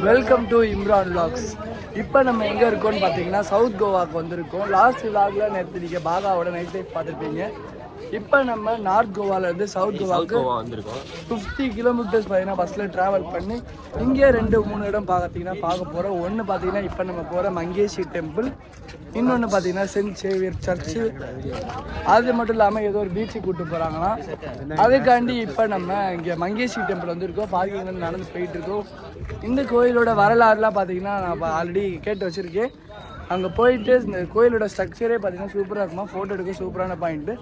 Welcome to Imran vlogs. இப்போ நம்ம எங்கே இருக்கோம்னு பார்த்தீங்கன்னா சவுத் கோவாக்கு வந்திருக்கோம். லாஸ்ட் vlogல நேற்று நீங்கள் பாகாவோட நைட் லைஃப் பார்த்துருப்பீங்க. இப்போ நம்ம நார்த் கோவாலேருந்து சவுத் கோவாவுக்கு வந்திருக்கோம். 50 கிலோமீட்டர்ஸ் பார்த்தீங்கன்னா பஸ்ஸில் ட்ராவல் பண்ணி இங்கே 2-3 இடம் பார்க்க போகிறோம். ஒன்று பார்த்தீங்கன்னா இப்போ நம்ம போகிற மங்கேஷி டெம்பிள், இன்னொன்று பார்த்தீங்கன்னா சென்ட் சேவியர் சர்ச்சு. அது மட்டும் இல்லாமல் ஏதோ ஒரு பீச்சுக்கு கூப்பிட்டு போகிறாங்கன்னா அதுக்காண்டி இப்போ நம்ம இங்கே மங்கேஷி டெம்பிள் வந்திருக்கோம். பார்க்கிங்லேருந்து நடந்து போயிட்டு இருக்கோம். இந்த கோயிலோட வரலாறுலாம் பார்த்தீங்கன்னா நான் ஆல்ரெடி கேட்டு வச்சுருக்கேன். அங்கே போயிட்டு இந்த கோயிலோட ஸ்ட்ரக்சரே பார்த்தீங்கன்னா சூப்பராக இருக்குமா, ஃபோட்டோ எடுக்க சூப்பரான பாயிண்ட்டு.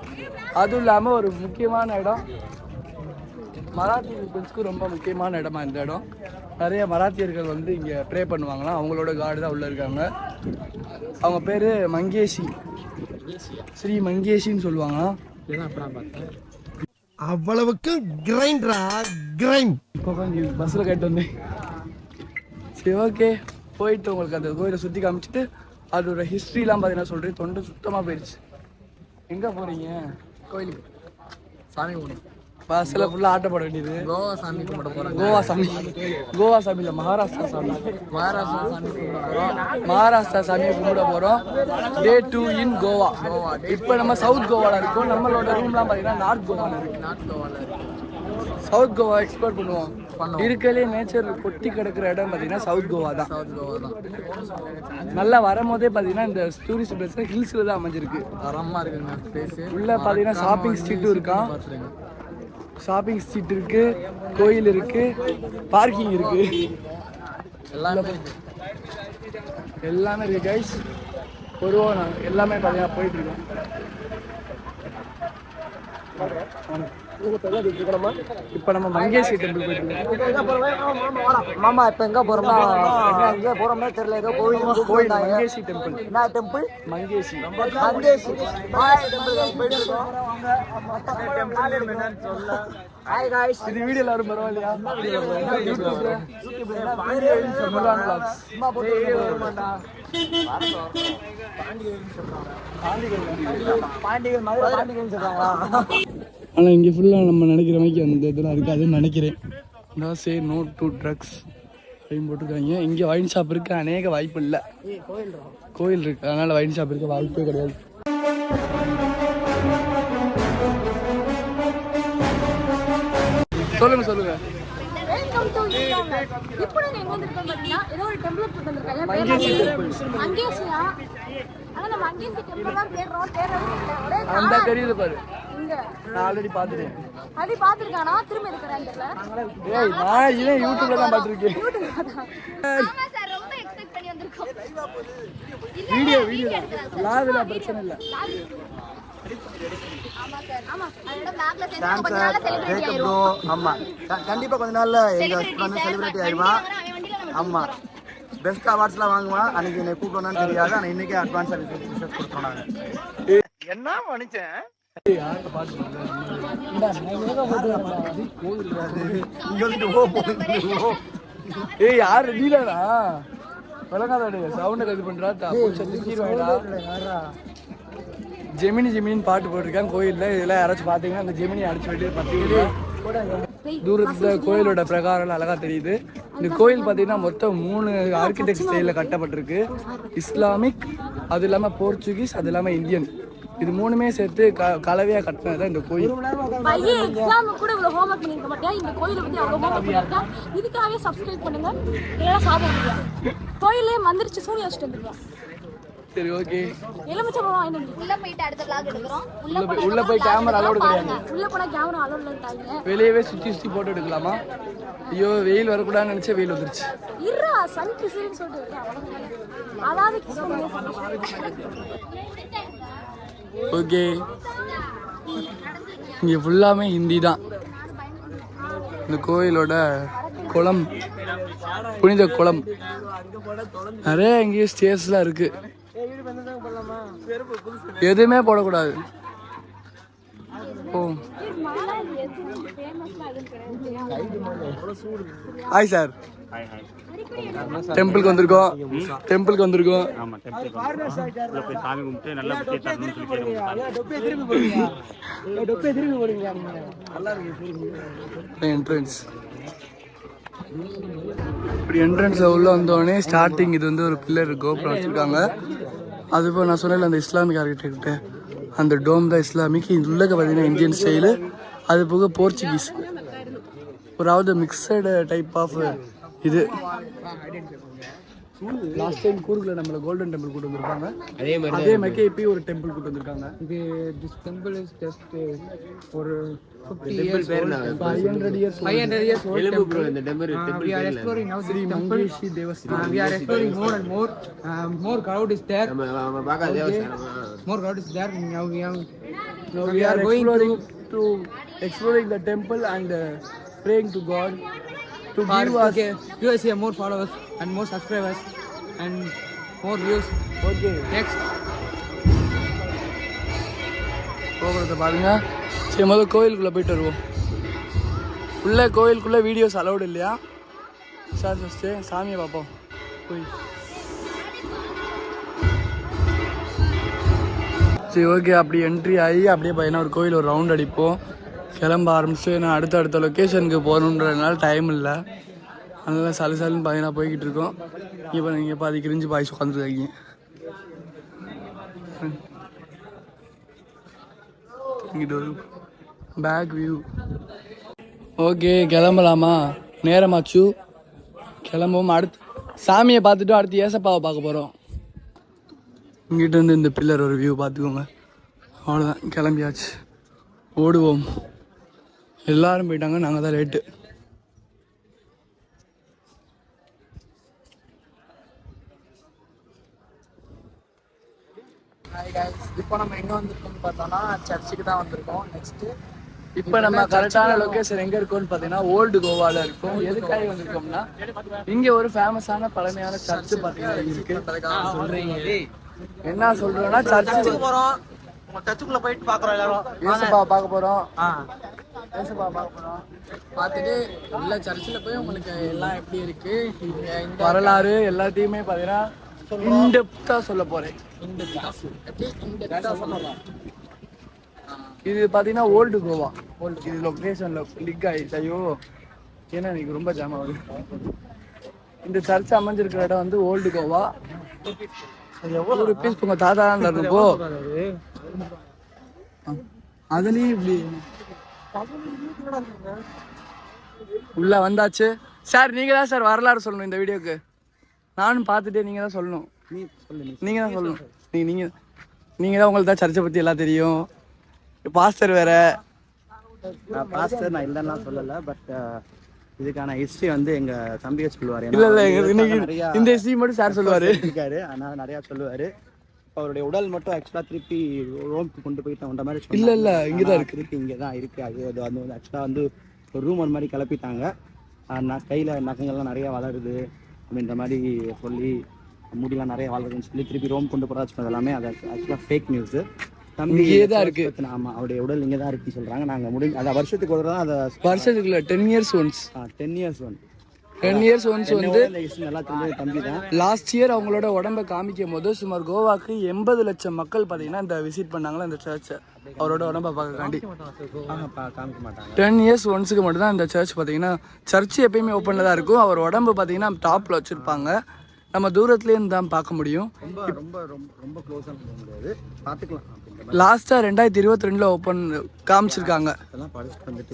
அதுவும் இல்லாமல் ஒரு முக்கியமான இடம், மராத்தி பீப்புள்ஸ்க்கு ரொம்ப முக்கியமான இடமா இந்த இடம். நிறைய மராத்தியர்கள் வந்து இங்கே ப்ரே பண்ணுவாங்களாம். அவங்களோட காடு தான் உள்ளே இருக்காங்க. அவங்க பேர் மங்கேஷி, ஸ்ரீ மங்கேஷின்னு சொல்லுவாங்க. அவ்வளவுக்கு கிரைண்டரா கிரைண்ட். இப்போ கொஞ்சம் பஸ்ஸில் கேட்டு வந்தேன். சரி, ஓகே, போயிட்டு உங்களுக்கு அந்த கோயிலை சுற்றி காமிச்சிட்டு அதோட ஹிஸ்ட்ரிலாம் பார்த்தீங்கன்னா சொல்கிறேன். தொண்டை சுத்தமாக போயிடுச்சு. எங்கே போகிறீங்க? கோயிலுக்கு சாமி கும்பிடும். பஸ்ஸில் ஃபுல்லாக ஆட்ட போட வேண்டியது. கோவா சாமி கும்பிட போகிறோம். கோவா சாமி இல்லை, மகாராஷ்டிரா சாமி. மகாராஷ்டிரா சாமியை கும்பிட போகிறோம். Day 2 இன் கோவா. இப்போ நம்ம சவுத் கோவாவில் இருக்கோம். நம்மளோட ரூம்லாம் பார்த்தீங்கன்னா நார்த் கோவாவில் இருக்கு. சவுத் கோவா எக்ஸ்ப்ளோர் பண்ணுவோம். இருக்கலே நேச்சர் கொட்டி கிடக்கிற இடம் பார்த்தீங்கன்னா சவுத் கோவா தான். நல்லா வரும்போதே பார்த்தீங்கன்னா இந்த டூரிஸ்ட் பிளேஸ் ஹில்ஸில் தான் அமைஞ்சிருக்கு. தரமாக இருக்குங்க பிளேஸ். உள்ள பார்த்தீங்கன்னா ஷாப்பிங் ஸ்ட்ரீட்டும் இருக்கான். ஷாப்பிங் ஸ்ட்ரீட் இருக்கு, கோயில் இருக்கு, பார்க்கிங் இருக்கு, எல்லாமே இருக்கு கைஸ். பொதுவாக எல்லாமே பார்த்தீங்கன்னா போயிட்டு இருக்கோம். இப்போ நம்ம மங்கேஷி டெம்பிள் போயிட்டு இருக்கோம். மாமா இப்போ எங்கே போகிறோம்னா எங்கே போகிறோம்னா தெரியல. ஏதோ கோயில் மங்கேஷி டெம்பிள். என்ன டெம்பிள்? மங்கேஷி. Hi guys. இது வீடியோ எல்லாரும் பரவாயில்லையா? யூடியூப்ல ஆனால் இங்கே ஃபுல்லாக நம்ம நினைக்கிற மாதிரி அந்த இதெல்லாம் இருக்காதுன்னு நினைக்கிறேன். நான் சே நோ டு ட்ரக்ஸ் அப்படின்னு போட்டிருக்காங்க. இங்கே வைன் ஷாப் இருக்கு, அநேக வாய்ப்பு இல்லை. கோயில் இருக்கு, அதனால வைன் ஷாப் இருக்க வாய்ப்பே கிடையாது. சொல்லுங்க சொல்லுங்க. அந்த தெரியுது பாரு, நான் ஆல்ரெடி பாத்துட்டேன். அது பாத்துர்க்கானா திரும்ப இருக்கறேன் தெரியல. ஏய் நான் இதே யூடியூப்ல தான் பாத்துர்க்கேன். ஆமா சார், ரொம்ப எக்ஸ்பெக்ட் பண்ணி வந்திருக்கோம். வீடியோ லாவில பிரச்சனை இல்ல. ஆமா சார், ஆமா அதோட பேக்ல சேர்ந்து கொஞ்ச நாள்ல செலிபிரிட்டி ஆயிரும். ஆமா கண்டிப்பா கொஞ்ச நாள்ல எங்க வந்து செலிபிரிட்டி ஆயிடுவா. ஆமா பெஸ்ட் அவார்ட்ஸ்லாம் வாங்குவா. அன்னைக்கு என்னை கூப்பிடணும்னு தெரியாது, ஆனால் இன்னைக்கே அட்வான்ஸ் விஷஸ் கொடுத்தோம் நாங்கள். என்ன மனுஷன் ஏய் யார் நீலடா விளங்காத சவுண்ட கது பண்றா. ஜெமினின்னு பாட்டு போட்டிருக்காங்க கோயில்ல. இதெல்லாம் யாராச்சும் பாத்தீங்கன்னா அந்த ஜெமினி அடிச்சு விட்டு பார்த்தீங்கன்னா தூரத்துல கோயிலோட பிரகாரம் அழகா தெரியுது. இந்த கோயில் பார்த்தீங்கன்னா மொத்தம் 3 ஆர்கிடெக்ட் ஸ்டைலில் கட்டப்பட்டிருக்கு. இஸ்லாமிக், அது இல்லாமல் போர்ச்சுகீஸ், அது இல்லாமல் இந்தியன். இது 3மே சேர்த்து கலவையாக கட்டினது இந்த கோயில். பையன் எக்ஸாம் கூட இவ்வளவு ஹோம்வொர்க் பண்ணிருக்க மாட்டேன். இந்த கோயிலை பத்தி அவ்வளவு ஹோம்வொர்க் பண்ணிருக்கேன். இதுக்காகவே சப்ஸ்கிரைப் பண்ணுங்க. இதெல்லாம் சாப்பிடுங்க. கோயிலே மந்திரிச்சு சூனி வச்சுட்டு வந்துருக்கேன். சரி, ஓகே. எலுமிச்சம்பழம் உள்ள போயிட்டு அடுத்த vlog எடுக்கறோம். உள்ள போய் கேமரா அலோட் கிடையாது. உள்ள போனா கேமரா அலோட் இல்லைட்டாங்க. வெளியவே சுத்தி போட்டோ எடுக்கலாமா? ஐயோ வெயில் வரக்கூடாதுன்னு நினைச்சே வெயில் வந்துருச்சு. இருடா சன் கிஸ்ன்னு சொல்லிட்டு அதாவது கிஸ் பண்ணுங்க. ஓகே, இங்கே ஃபுல்லாமே ஹிந்தி தான். இந்த கோயிலோட குளம், புனித குளம். நிறைய எங்கேயும் ஸ்டேர்ஸ்லாம் இருக்கு. எதுவுமே போடக்கூடாது. ஓ ஹாய் சார். டெம்பிளுக்கு வந்திருக்கோம். ஆமா டெம்பிள் போய் சாமி கும்பிட்டு நல்லா புத்தியை தரணும்னு சொல்லி என்ட்ரன்ஸ் இப்படி என்ட்ரன்ஸில் உள்ள வந்தோடனே ஸ்டார்டிங் இது வந்து ஒரு பில்லர் கோபுரம் வச்சுருக்காங்க. அதுபோல் நான் சொன்னேன் அந்த இஸ்லாமிக் ஆர்கிடெக்ட், அந்த டோம் தான் இஸ்லாமிக். இது உள்ளக்க பார்த்தீங்கன்னா இந்தியன் ஸ்டைலு, அது போக போர்ச்சுகீஸ், ஒரு மிக்சடு டைப் ஆஃப் இது. லாஸ்ட் டைம் கூர்கில் நம்மள கோல்டன் டெம்பிள் கூட்டு வந்திருப்பாங்க, அதே மாதிரி இப்பயும் ஒரு டெம்பிள் கூட்டு வந்திருக்காங்க. இது திஸ் டெம்பிள் இஸ் ஜஸ்ட் ஒரு 50 years old. 500 years old. எலும்பு bro இந்த temple We are exploring now Sri this temple. Mangeshi Devasthan. We are exploring more and more. More crowd is there. நம்ம பார்க்க தேவஸ்தானம். More crowd is there. Now We are exploring the temple and praying to God to give us more followers and more subscribers and more views. Okay. Next. கோபுரத்தை பாருங்க. சரி, முதல்ல கோயிலுக்குள்ளே போயிட்டு வருவோம். உள்ளே கோயிலுக்குள்ளே வீடியோஸ் அலௌடு இல்லையா சார்? ஃபஸ்ட்டு சாமியை பார்ப்போம் போய். சரி, ஓகே. அப்படி என்ட்ரி ஆகி அப்படியே பார்த்தீங்கன்னா ஒரு கோயில் ஒரு ரவுண்ட் அடிப்போம். கிளம்ப ஆரம்பிச்சு நான் அடுத்த லொக்கேஷனுக்கு போகணுன்றதுனால டைம் இல்லை, அதனால சலுன்னு பார்த்தீங்கன்னா போய்கிட்டு இருக்கோம். இப்போ நீங்கள் பாதி கிரிஞ்சு பாய்ச்சி உட்காந்துருக்கீங்க. இங்கிட்ட ஒரு பேக் வியூ. ஓகே, கிளம்பலாமா? நேரமாச்சு, கிளம்புவோம். அடுத்து சாமியை பார்த்துட்டு அடுத்து ஏசப்பாவை பார்க்க போகிறோம். இங்கிட்ட இருந்து இந்த பில்லர் ஒரு வியூ பார்த்துக்கோங்க. அவ்வளோதான், கிளம்பியாச்சு. ஓடுவோம். எல்லாரும் போயிட்டாங்க, நாங்கள் தான் லேட்டு. இப்போ நம்ம எங்கே வந்திருக்கோம்னு பார்த்தோம்னா சர்ச்சுக்கு தான் வந்திருக்கோம். நெக்ஸ்ட்டு இப்போ நம்ம கரெக்டான லொக்கேஷன் எங்கே இருக்கோம்னு பார்த்தீங்கன்னா ஓல்டு கோவாவில் இருக்கும். எதுக்காக வந்திருக்கோம்னா இங்கே ஒரு ஃபேமஸான பழமையான சர்ச்சு பார்த்தீங்கன்னா இருக்கு. என்ன சொல்றோம்னா சர்ச்சுக்கு போகிறோம், சர்ச்சுக்குள்ள போயிட்டு பார்க்குறோம். எல்லாரும் ஏசப்பா பார்க்க போகிறோம். ஏசப்பா பார்க்க போகிறோம். பார்த்துட்டு உள்ள சர்ச்சில் போய் உங்களுக்கு எல்லாம் எப்படி இருக்கு இந்த வரலாறு எல்லாத்தையுமே பார்த்தீங்கன்னா இன்டெப்தா சொல்ல போறேன். இது பாத்தீங்கன்னா ஓல்டு கோவா. இது லொகேஷன்ல லிக் ஆயிடுச்சு. ஐயோ, ஏன்னா எனக்கு ரொம்ப ஜாம் ஆகுது. இந்த சர்ச் அமைஞ்சிருக்கிற இடம் வந்து ஓல்டு கோவா. எவ்வளவு ருபீஸ் உங்க தாத்தா தான் இருப்போ அதுலயும் இப்படி உள்ள வந்தாச்சு. சார் நீங்க தான் சார் வரலாறு சொல்லணும் இந்த வீடியோக்கு. நானும் பார்த்துட்டே நீங்கள் தான் சொல்லணும். நீங்கள் தான் சொல்லணும். நீங்கள் தான் உங்களுக்கு தான் சர்ச்சை பற்றி எல்லாம் தெரியும். பாஸ்டர் வேற. பாஸ்டர் நான் இல்லைன்னா சொல்லலை, பட் இதுக்கான ஹிஸ்ட்ரி வந்து எங்கள் தம்பியை சொல்லுவார். இல்லை இன்னைக்கு இந்த ஹிஸ்ட்ரி மட்டும் சார் சொல்லுவார் இருக்காரு, ஆனால் நிறையா சொல்லுவார். அவருடைய உடல் மட்டும் ஆக்சுவலாக திருப்பி ரோமுக்கு கொண்டு போயிட்டோன்ற மாதிரி இல்லை இங்கே தான் இருக்குது. திருப்பி இங்கே தான் இருக்குது. அது வந்து ஆக்சுவலாக வந்து ஒரு ரூம் ஒரு மாதிரி கிளப்பிட்டாங்க. கையில் நகங்கள்லாம் நிறையா வளருது அப்படின்ற மாதிரி சொல்லி, முடியெல்லாம் நிறைய வாழ்றதுன்னு சொல்லி திருப்பி ரோம் கொண்டு போகிறாச்சு. எல்லாமே அது ஆக்சுவலாக ஃபேக் நியூஸு. தம்பி தான் இருக்கு. ஆமாம், அவருடைய உடல் இங்கே தான் இருக்குன்னு சொல்கிறாங்க. நாங்கள் முடிஞ்சு அதை வருஷத்துக்கு ஒரு தான், அதை வருஷத்துக்கு இல்லை 10 years once. 10 years one 10 years once வந்து நல்லா தெரிஞ்ச தம்பி தான். லாஸ்ட் இயர் அவங்களோட உடம்பை காமிக்கும் போது சுமார் கோவாக்கு 80 லட்சம் மக்கள் பார்த்தீங்கன்னா இந்த விசிட் பண்ணாங்களா இந்த சர்ச்சை அவரோட உடம்பை பார்க்கக்காண்டி. காமிக்க மாட்டாங்க. 10 years ஒன்ஸுக்கு மட்டும் தான் இந்த சர்ச் பார்த்தீங்கன்னா. சர்ச் எப்பயுமே ஓப்பனில் தான் இருக்கும். அவர் உடம்பு பார்த்தீங்கன்னா டாப்பில் வச்சுருப்பாங்க. நம்ம தூரத்துலேருந்து தான் பார்க்க முடியும். ரொம்ப ரொம்ப க்ளோஸாக போக முடியாது, பார்த்துக்கலாம். லாஸ்ட்டாக 2022 ஓப்பன் காமிச்சிருக்காங்க. அதெல்லாம் படிச்சுட்டு வந்துட்டு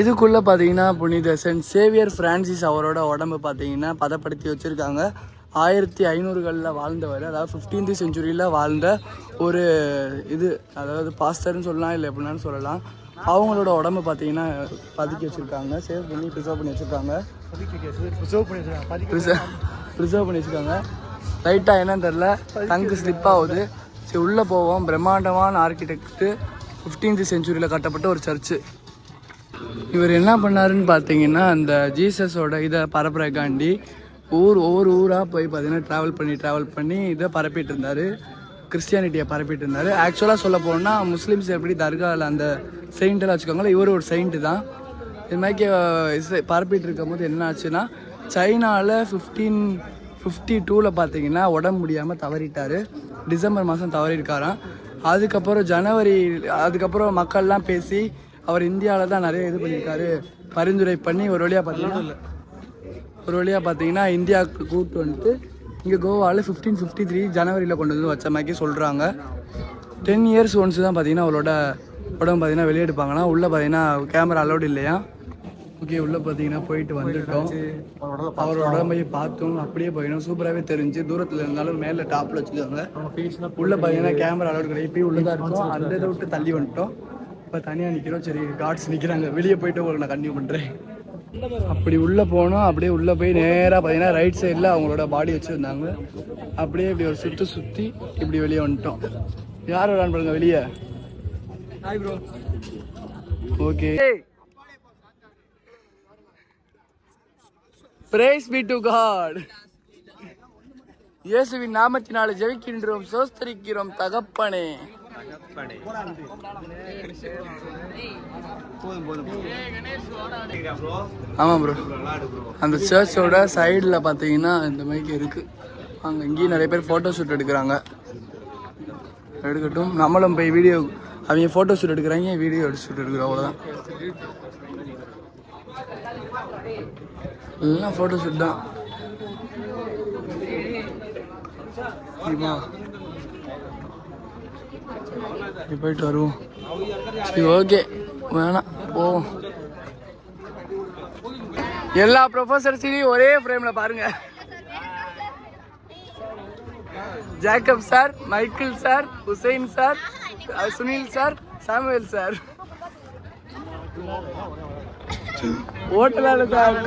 இதுக்குள்ள பாத்தீங்கன்னா புனித சென்ட் சேவியர் பிரான்சிஸ் அவரோட உடம்பு பாத்தீங்கன்னா பதப்படுத்தி வச்சிருக்காங்க. 1500களில் வாழ்ந்தவர், அதாவது 15th century வாழ்ந்த ஒரு இது, அதாவது பாஸ்டர்னு சொல்லலாம், இல்லை எப்படின்னாலும் சொல்லலாம். அவங்களோட உடம்பு பார்த்தீங்கன்னா பதுக்கி வச்சுருக்காங்க, சேவ் பண்ணி ப்ரிசர்வ் பண்ணி வச்சுருக்காங்க. ப்ரிசர்வ் பண்ணி வச்சுருக்காங்க. லைட்டாக என்னன்னு தெரில, டங்கு ஸ்லிப் ஆகுது. சரி உள்ளே போவோம். பிரம்மாண்டமான ஆர்கிடெக்ட், 15th century கட்டப்பட்ட ஒரு சர்ச்சு. இவர் என்ன பண்ணாருன்னு பார்த்தீங்கன்னா, அந்த ஜீசஸோட இதை பரப்புறக்காண்டி ஒவ்வொரு ஊராக போய் பார்த்தீங்கன்னா ட்ராவல் பண்ணி இதை பரப்பிட்டு இருந்தார், கிறிஸ்டியானிட்டியை பரப்பிட்டு இருந்தார். ஆக்சுவலாக சொல்ல போனால் முஸ்லீம்ஸ் எப்படி தர்காவில் அந்த செயின்ட்டெல்லாம் வச்சுக்கோங்களேன், இவர் ஒரு செயின்ட்டு தான். இது மாதிரி பரப்பிட்டு இருக்கும் போது என்ன ஆச்சுன்னா, சைனாவில் 1552 பார்த்தீங்கன்னா உடம்பு முடியாமல் தவறிட்டார். டிசம்பர் மாதம் தவறியிருக்காராம். அதுக்கப்புறம் மக்கள்லாம் பேசி அவர் இந்தியாவில் தான் நிறைய இது பண்ணியிருக்காரு, பரிந்துரை பண்ணி ஒரு வழியாக பார்த்தீங்கன்னா இந்தியாவுக்கு கூப்பிட்டு வந்துட்டு இங்கே கோவாவில் 1553 ஜனவரியில் கொண்டு வந்து வச்ச மாதிரி சொல்கிறாங்க. 10 இயர்ஸ் ஒன்ஸ் தான் பார்த்தீங்கன்னா அவரோட உடம்பு பார்த்தீங்கன்னா வெளியெடுப்பாங்கன்னா உள்ளே பார்த்தீங்கன்னா கேமரா அலோடு இல்லையா. ஓகே, உள்ளே பார்த்தீங்கன்னா போயிட்டு வந்துட்டோம். அவரோட உடம்பையை பார்த்தோம், அப்படியே போயிடும். சூப்பராகவே தெரிஞ்சு தூரத்தில் இருந்தாலும் மேலே டாப்பில் வச்சுருக்காங்க. உள்ளே பார்த்தீங்கன்னா கேமரா அலோடு கிடையாது, இப்போயும் உள்ளே தான் இருக்கும். அந்த இதை விட்டு தள்ளி வந்துட்டோம். இப்போ தனியாக நிற்கிறோம். சரி, கார்ட்ஸ் நிற்கிறாங்க, வெளியே போயிட்டு உங்களுக்கு நான் கண்டினியூ பண்ணுறேன். அப்படி உள்ளே போனோம். அப்படியே உள்ளே போய் நேராக பார்த்தீங்கன்னா ரைட் சைடில் அவங்களோட பாடி வச்சுருந்தாங்க. அப்படியே இப்படி ஒரு சுற்றி இப்படி வெளியே வந்துட்டோம். யார் விளாண்டு பாருங்க வெளியே. Hi bro. Okay, praise be to God. இயேசுவின் நாமத்தினால ஜெபிக்கின்றோம், சோஸ்தரிக்கிறோம் தகப்பனே. ஆமாம் ப்ரோ, அந்த சர்ச்சோட சைடில் பார்த்தீங்கன்னா இந்த மாதிரி இருக்குது. அங்கே இங்கேயும் நிறைய பேர் ஃபோட்டோ ஷூட் எடுக்கட்டும். நம்மளும் போய் வீடியோ, அவங்க ஃபோட்டோ ஷூட் எடுக்கிறாங்க, வீடியோ ஷூட் எடுக்கிறோம், அவ்வளோதான். எல்லாம் ஃபோட்டோ ஷூட் தான். போயிட்டு வருவோம். சரி, ஓகே, வேணாம் போவோம். எல்லா ப்ரொஃபஸர்ஸையும் ஒரே ஃப்ரேம்ல பாருங்க. Jacob sir, Michael sir, Hussain sir, Sunil sir, Samuel sir. ஓட்டலால சார்.